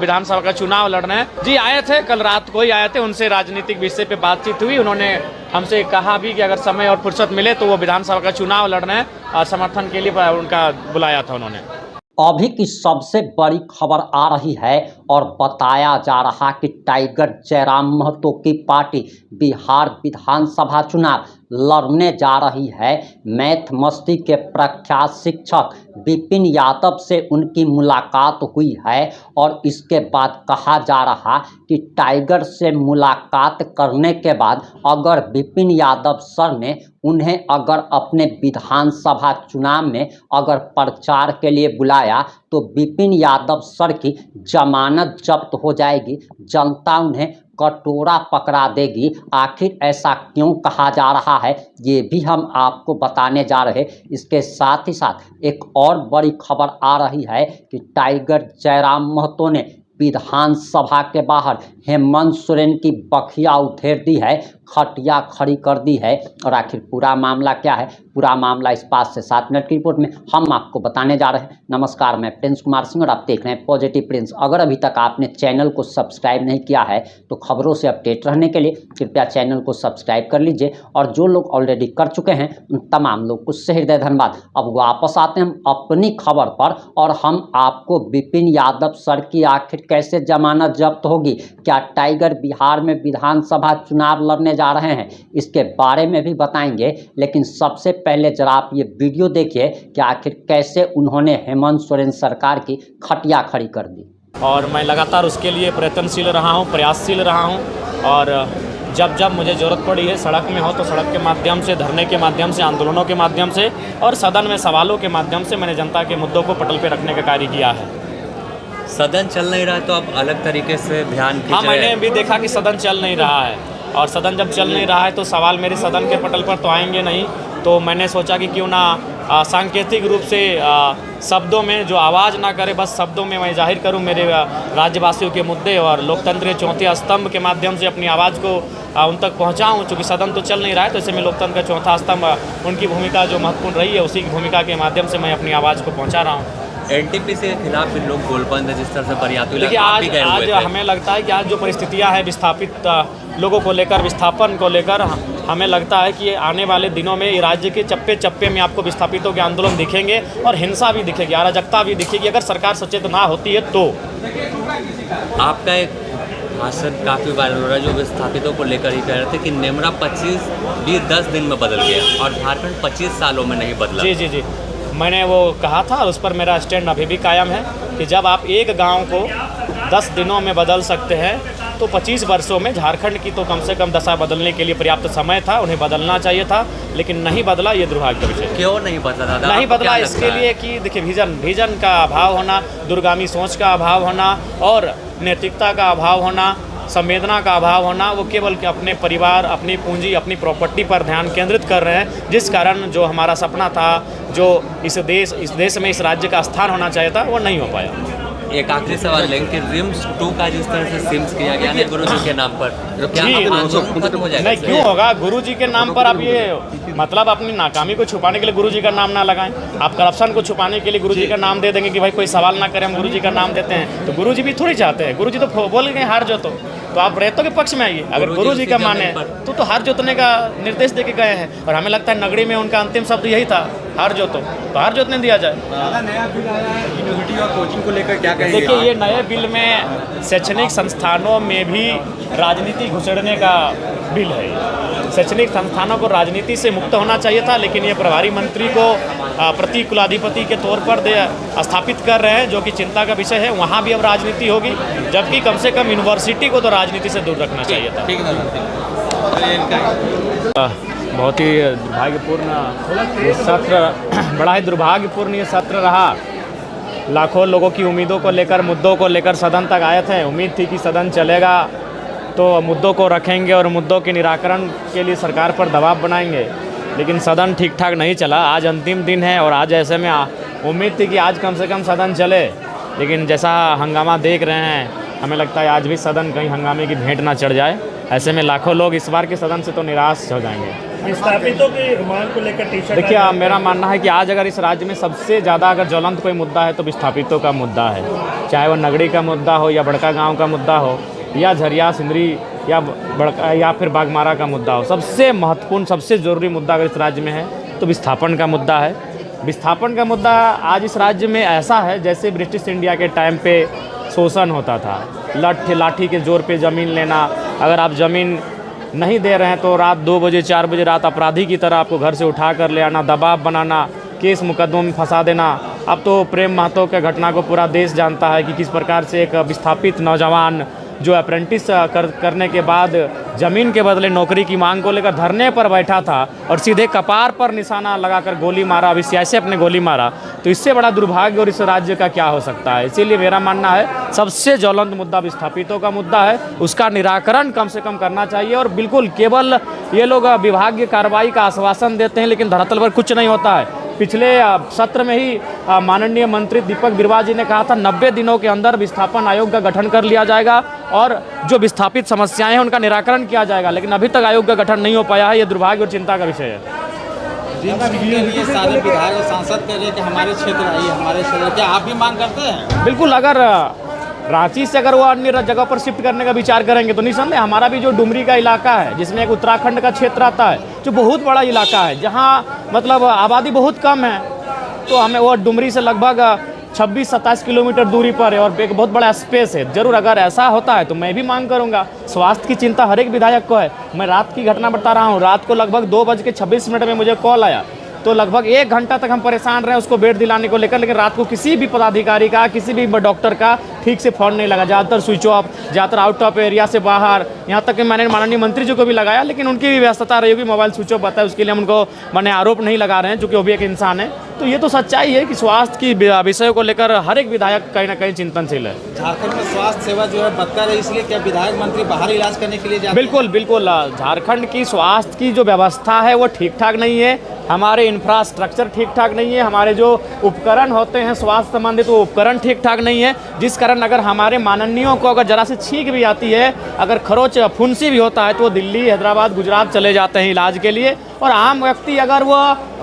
विधानसभा का चुनाव लड़ने जी आए थे, कल रात को ही आए थे। उनसे राजनीतिक विषय पे बातचीत हुई। उन्होंने हमसे कहा भी कि अगर समय और फुर्सत मिले तो वो विधानसभा का चुनाव लड़ने और समर्थन के लिए उनका बुलाया था उन्होंने। अभी की सबसे बड़ी खबर आ रही है और बताया जा रहा कि टाइगर जयराम महतो की पार्टी बिहार विधानसभा चुनाव लड़ने जा रही है। मैथ मस्ती के प्रख्यात शिक्षक विपिन यादव से उनकी मुलाकात हुई है और इसके बाद कहा जा रहा कि टाइगर से मुलाकात करने के बाद अगर विपिन यादव सर ने उन्हें अगर अपने विधानसभा चुनाव में अगर प्रचार के लिए बुलाया तो विपिन यादव सर की जमानत जब्त हो जाएगी, जनता उन्हें कटोरा पकड़ा देगी। आखिर ऐसा क्यों कहा जा रहा है ये भी हम आपको बताने जा रहे। इसके साथ ही साथ एक और बड़ी खबर आ रही है कि टाइगर जयराम महतो ने विधानसभा के बाहर हेमंत सोरेन की बखिया उधेड़ दी है, खटिया खड़ी कर दी है। और आखिर पूरा मामला क्या है, पूरा मामला इस 5 से 7 मिनट की रिपोर्ट में हम आपको बताने जा रहे हैं। नमस्कार, मैं प्रिंस कुमार सिंह और आप देख रहे हैं पॉजिटिव प्रिंस। अगर अभी तक आपने चैनल को सब्सक्राइब नहीं किया है तो खबरों से अपडेट रहने के लिए कृपया चैनल को सब्सक्राइब कर लीजिए। और जो लोग ऑलरेडी कर चुके हैं उन तमाम लोग को सहृदय धन्यवाद। अब वापस आते हैं हम अपनी खबर पर और हम आपको विपिन यादव सर की आखिर कैसे जमानत जब्त होगी, क्या टाइगर बिहार में विधानसभा चुनाव लड़ने जा रहे हैं, इसके बारे में भी बताएंगे। लेकिन सबसे पहले जरा आप ये वीडियो देखिए कि आखिर कैसे उन्होंने हेमंत सोरेन सरकार की खटिया खड़ी कर दी। और मैं लगातार उसके लिए प्रयत्नशील रहा हूँ, प्रयासशील रहा हूँ। और जब जब मुझे ज़रूरत पड़ी है सड़क में हो तो सड़क के माध्यम से, धरने के माध्यम से, आंदोलनों के माध्यम से और सदन में सवालों के माध्यम से मैंने जनता के मुद्दों को पटल पर रखने का कार्य किया है। सदन चल नहीं रहा है तो आप अलग तरीके से ध्यान हाँ, मैंने भी देखा कि सदन चल नहीं रहा है और सदन जब चल नहीं रहा है तो सवाल मेरे सदन के पटल पर तो आएंगे नहीं। तो मैंने सोचा कि क्यों ना सांकेतिक रूप से शब्दों में जो आवाज़ ना करे, बस शब्दों में मैं जाहिर करूं मेरे राज्यवासियों के मुद्दे और लोकतंत्र के चौथे स्तंभ के माध्यम से अपनी आवाज़ को उन तक पहुंचाऊं। चूँकि सदन तो चल नहीं रहा है तो ऐसे में लोकतंत्र का चौथा स्तंभ उनकी भूमिका जो महत्वपूर्ण रही है उसी की भूमिका के माध्यम से मैं अपनी आवाज़ को पहुँचा रहा हूँ। एनटीपीसी के खिलाफ भी लोग गोलबंद है जिस तरह से बरियातू। देखिए आज हमें लगता है कि आज जो परिस्थितियां हैं विस्थापित लोगों को लेकर, विस्थापन को लेकर, हमें लगता है कि आने वाले दिनों में राज्य के चप्पे चप्पे में आपको विस्थापितों के आंदोलन दिखेंगे और हिंसा भी दिखेगी, अराजकता भी दिखेगी अगर सरकार सचेत ना होती है तो। आपका एक भाषण काफ़ी वायरल हो रहा है जो विस्थापितों को लेकर ही कह रहे थे कि नेमरा 10 दिन में बदल गया और झारखंड 25 सालों में नहीं बदला। जी जी जी, मैंने वो कहा था और उस पर मेरा स्टैंड अभी भी कायम है कि जब आप एक गांव को 10 दिनों में बदल सकते हैं तो 25 वर्षों में झारखंड की तो कम से कम दशा बदलने के लिए पर्याप्त समय था, उन्हें बदलना चाहिए था, लेकिन नहीं बदला। ये दुर्भाग्य का विषय। क्यों नहीं बदला? नहीं बदला इसके लिए कि देखिए विजन का अभाव होना, दूरगामी सोच का अभाव होना और नैतिकता का अभाव होना, संवेदना का अभाव होना। वो केवल अपने परिवार, अपनी पूंजी, अपनी प्रॉपर्टी पर ध्यान केंद्रित कर रहे हैं, जिस कारण जो हमारा सपना था, जो इस देश में इस राज्य का स्थान होना चाहिए था, वो नहीं हो पाया। एक आखिरी सवाल लेंगे कि रिम्स 2 का जिस तरह से सिम्स किया गया है गुरुजी के नाम पर, क्या आंदोलन खत्म हो जाएगा? नहीं, क्यों होगा? गुरुजी के नाम पर आप ये मतलब अपनी नाकामी को छुपाने के लिए गुरुजी का नाम ना लगाएं। आप करप्शन को छुपाने के लिए गुरुजी का नाम दे देंगे कि भाई कोई सवाल ना करे, हम गुरुजी का नाम देते हैं। तो गुरुजी भी थोड़ी चाहते हैं, गुरुजी तो बोल गए हार जो तो आप रेतों के पक्ष में आइए। अगर गुरुजी का माने तो हार जोतने का निर्देश दे के गए हैं और हमें लगता है नगरी में उनका अंतिम शब्द यही था, हार जोतो, तो हार जोतने दिया जाए। नया बिल आया यूनिवर्सिटी और कोचिंग को लेकर क्या कहेंगे? देखिए, ये नए बिल में शैक्षणिक संस्थानों में भी राजनीति घुसड़ने का बिल है। शैक्षणिक संस्थानों को राजनीति से मुक्त होना चाहिए था, लेकिन ये प्रभारी मंत्री को प्रति कुलाधिपति के तौर पर स्थापित कर रहे हैं, जो कि चिंता का विषय है। वहाँ भी अब राजनीति होगी, जबकि कम से कम यूनिवर्सिटी को तो राजनीति से दूर रखना चाहिए था। बहुत ही दुर्भाग्यपूर्ण ये सत्र, बड़ा ही दुर्भाग्यपूर्ण ये सत्र रहा। लाखों लोगों की उम्मीदों को लेकर, मुद्दों को लेकर सदन तक आए थे। उम्मीद थी कि सदन चलेगा तो मुद्दों को रखेंगे और मुद्दों के निराकरण के लिए सरकार पर दबाव बनाएंगे, लेकिन सदन ठीक ठाक नहीं चला। आज अंतिम दिन है और आज ऐसे में उम्मीद थी कि आज कम से कम सदन चले, लेकिन जैसा हंगामा देख रहे हैं हमें लगता है आज भी सदन कहीं हंगामे की भेंट ना चढ़ जाए। ऐसे में लाखों लोग इस बार के सदन से तो निराश हो जाएंगे। विस्थापितों की मांग को लेकर टी-शर्ट देखिए, मेरा मानना है कि आज अगर इस राज्य में सबसे ज़्यादा अगर ज्वलंत कोई मुद्दा है तो विस्थापितों का मुद्दा है। चाहे वो नगड़ी का मुद्दा हो या बड़का गांव का मुद्दा हो या झरिया सिंदरी या बड़का या फिर बागमारा का मुद्दा हो, सबसे महत्वपूर्ण सबसे ज़रूरी मुद्दा अगर इस राज्य में है तो विस्थापन का मुद्दा है। विस्थापन का मुद्दा आज इस राज्य में ऐसा है जैसे ब्रिटिश इंडिया के टाइम पे शोषण होता था, लाठी के जोर पे ज़मीन लेना। अगर आप ज़मीन नहीं दे रहे हैं तो रात 2 बजे 4 बजे रात अपराधी की तरह आपको घर से उठा कर ले आना, दबाव बनाना, केस मुकदमों में फंसा देना। अब तो प्रेम महतो के घटना को पूरा देश जानता है कि किस प्रकार से एक विस्थापित नौजवान जो अप्रेंटिस करने के बाद ज़मीन के बदले नौकरी की मांग को लेकर धरने पर बैठा था और सीधे कपार पर निशाना लगाकर गोली मारा, अविश्वास से अपने गोली मारा। तो इससे बड़ा दुर्भाग्य और इस राज्य का क्या हो सकता है। इसीलिए मेरा मानना है सबसे ज्वलंत मुद्दा विस्थापितों का मुद्दा है, उसका निराकरण कम से कम करना चाहिए। और बिल्कुल केवल ये लोग विभागीय कार्रवाई का आश्वासन देते हैं लेकिन धरातल पर कुछ नहीं होता है। पिछले सत्र में ही माननीय मंत्री दीपक बिरवा जी ने कहा था 90 दिनों के अंदर विस्थापन आयोग का गठन कर लिया जाएगा और जो विस्थापित समस्याएं हैं उनका निराकरण किया जाएगा, लेकिन अभी तक आयोग का गठन नहीं हो पाया है। ये दुर्भाग्य और चिंता का विषय है। ये सारे विधायक और सांसद कह रहे हैं कि हमारे क्षेत्र आइए, हमारे क्षेत्र, क्या आप भी मांग करते हैं? बिल्कुल, अगर रांची से अगर वो अन्य जगह पर शिफ्ट करने का विचार करेंगे तो निसंदेह हमारा भी जो डुमरी का इलाका है जिसमें एक उत्तराखंड का क्षेत्र आता है जो बहुत बड़ा इलाका है जहाँ मतलब आबादी बहुत कम है, तो हमें वो डुमरी से लगभग 26-27 किलोमीटर दूरी पर है और एक बहुत बड़ा स्पेस है। जरूर अगर ऐसा होता है तो मैं भी मांग करूंगा। स्वास्थ्य की चिंता हर एक विधायक को है। मैं रात की घटना बता रहा हूँ, रात को लगभग 2:26 में मुझे कॉल आया तो लगभग 1 घंटा तक हम परेशान रहे उसको बेड दिलाने को लेकर, लेकिन रात को किसी भी पदाधिकारी का किसी भी डॉक्टर का ठीक से फ़ोन नहीं लगा। ज़्यादातर स्विच ऑफ, ज़्यादातर आउट ऑफ एरिया से बाहर, यहाँ तक कि मैंने माननीय मंत्री जी को भी लगाया लेकिन उनकी भी व्यस्तता रही होगी, मोबाइल स्विच ऑफ बताया, उसके लिए हम उनको मैंने आरोप नहीं लगा रहे हैं चूँकि वो भी एक इंसान है। तो ये तो सच्चाई है कि स्वास्थ्य की विषयों को लेकर हर एक विधायक कहीं ना कहीं चिंतनशील है। झारखंड में स्वास्थ्य सेवा जो है बदतर है, इसलिए क्या विधायक मंत्री बाहर इलाज करने के लिए जाते हैं? बिल्कुल बिल्कुल, झारखंड की स्वास्थ्य की जो व्यवस्था है वो ठीक ठाक नहीं है, हमारे इंफ्रास्ट्रक्चर ठीक ठाक नहीं है, हमारे जो उपकरण होते हैं स्वास्थ्य संबंधित वो उपकरण ठीक ठाक नहीं है, जिस कारण अगर हमारे माननीयों को अगर जरा से छींक भी आती है, अगर खरोच फुंसी भी होता है तो वो दिल्ली, हैदराबाद, गुजरात चले जाते हैं इलाज के लिए। और आम व्यक्ति अगर वो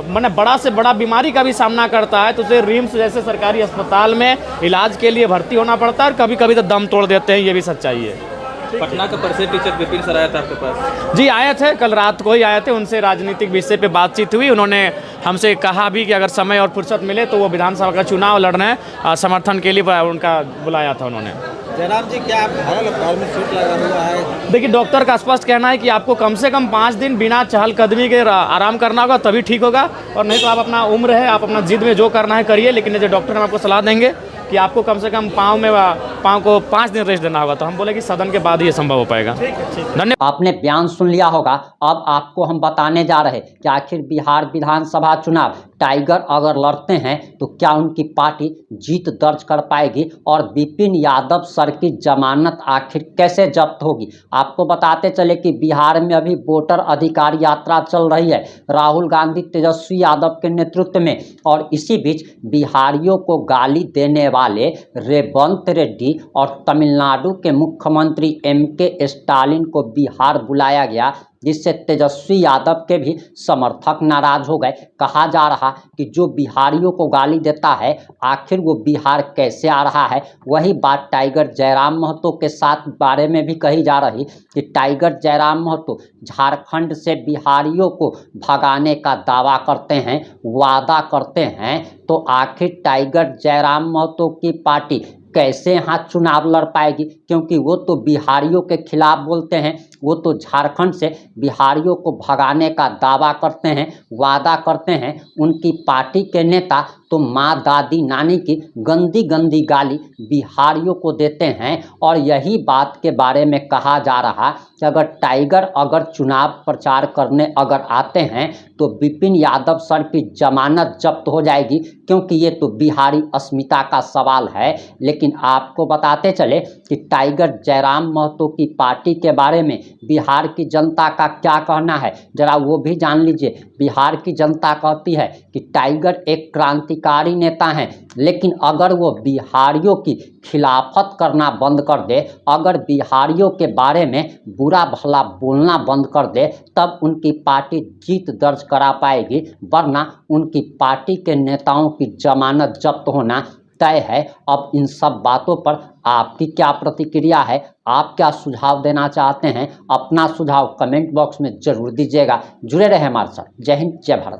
मैंने बड़ा से बड़ा बीमारी का भी सामना करता है तो उसे रिम्स जैसे सरकारी अस्पताल में इलाज के लिए भर्ती होना पड़ता है और कभी कभी तो दम तोड़ देते हैं, ये भी सच्चाई है। पटना का परिषद टीचर विपिन सर आया था आपके पास? जी आए थे, कल रात को ही आए थे, उनसे राजनीतिक विषय पे बातचीत हुई। उन्होंने हमसे कहा भी कि अगर समय और फुर्सत मिले तो वो विधानसभा का चुनाव लड़ने समर्थन के लिए उनका बुलाया था उन्होंने। जयराम जी, क्या आप घायल पैर में चोट लगा हुआ है? देखिए, डॉक्टर का स्पष्ट कहना है कि आपको कम से कम 5 दिन बिना चहलकदमी के आराम करना होगा तभी ठीक होगा, और नहीं तो आप अपना उम्र है, आप अपना जिद में जो करना है करिए, लेकिन जो डॉक्टर हम आपको सलाह देंगे कि आपको कम से कम पाँव को 5 दिन रेस्ट देना होगा। तो हम बोले कि सदन के बाद ही ये संभव हो पाएगा। धन्यवाद। आपने बयान सुन लिया होगा। अब आपको हम बताने जा रहे कि आखिर बिहार विधानसभा चुनाव टाइगर अगर लड़ते हैं तो क्या उनकी पार्टी जीत दर्ज कर पाएगी और विपिन यादव सर की जमानत आखिर कैसे जब्त होगी। आपको बताते चले कि बिहार में अभी वोटर अधिकार यात्रा चल रही है राहुल गांधी तेजस्वी यादव के नेतृत्व में, और इसी बीच बिहारियों को गाली देने वाले रेवंत रेड्डी और तमिलनाडु के मुख्यमंत्री MK स्टालिन को बिहार बुलाया गया, जिससे तेजस्वी यादव के भी समर्थक नाराज हो गए। कहा जा रहा कि जो बिहारियों को गाली देता है आखिर वो बिहार कैसे आ रहा है। वही बात टाइगर जयराम महतो के साथ बारे में भी कही जा रही कि टाइगर जयराम महतो झारखंड से बिहारियों को भगाने का दावा करते हैं, वादा करते हैं, तो आखिर टाइगर जयराम महतो की पार्टी कैसे यहाँ चुनाव लड़ पाएगी, क्योंकि वो तो बिहारियों के खिलाफ बोलते हैं, वो तो झारखंड से बिहारियों को भगाने का दावा करते हैं, वादा करते हैं। उनकी पार्टी के नेता तो माँ, दादी, नानी की गंदी गंदी गाली बिहारियों को देते हैं, और यही बात के बारे में कहा जा रहा कि अगर टाइगर अगर चुनाव प्रचार करने अगर आते हैं तो विपिन यादव सर की जमानत जब्त हो जाएगी, क्योंकि ये तो बिहारी अस्मिता का सवाल है। लेकिन आपको बताते चले कि टाइगर जयराम महतो की पार्टी के बारे में बिहार की जनता का क्या कहना है, जरा वो भी जान लीजिए। बिहार की जनता कहती है कि टाइगर एक क्रांतिकारी क्रांतिकारी नेता हैं, लेकिन अगर वो बिहारियों की खिलाफत करना बंद कर दे, अगर बिहारियों के बारे में बुरा भला बोलना बंद कर दे, तब उनकी पार्टी जीत दर्ज करा पाएगी, वरना उनकी पार्टी के नेताओं की जमानत जब्त होना तय है। अब इन सब बातों पर आपकी क्या प्रतिक्रिया है, आप क्या सुझाव देना चाहते हैं? अपना सुझाव कमेंट बॉक्स में जरूर दीजिएगा। जुड़े रहे हमारे साथ। जय हिंद, जय भारत।